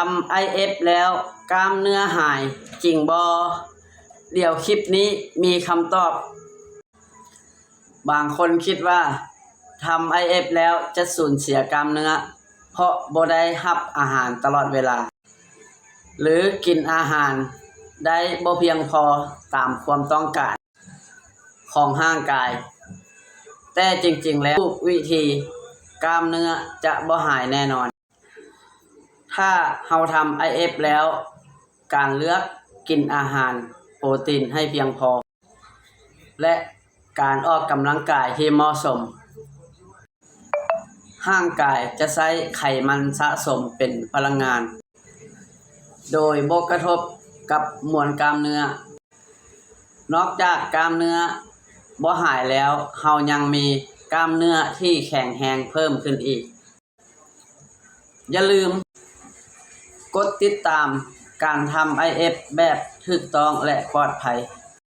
ทำ IF แล้วกล้ามเนื้อหายจริงบ่เดี๋ยวคลิปนี้มีคำตอบบางคนคิดว่าทำ IF แล้วจะสูญเสียกล้ามเนื้อเพราะบ่ได้รับอาหารตลอดเวลาหรือกินอาหารได้บ่เพียงพอตามความต้องการของร่างกายแต่จริงๆแล้วทุกวิธีกล้ามเนื้อจะบ่หายแน่นอนถ้าเราทำ IF แล้วการเลือกกินอาหารโปรตีนให้เพียงพอและการออกกำลังกายที่เหมาะสมร่างกายจะใช้ไขมันสะสมเป็นพลังงานโดยบ่กระทบกับมวลกล้ามเนื้อนอกจากกล้ามเนื้อบ่หายแล้วเรายังมีกล้ามเนื้อที่แข็งแรงเพิ่มขึ้นอีกอย่าลืมกดติดตามการทำ IF แบบถูกต้องและปลอดภัย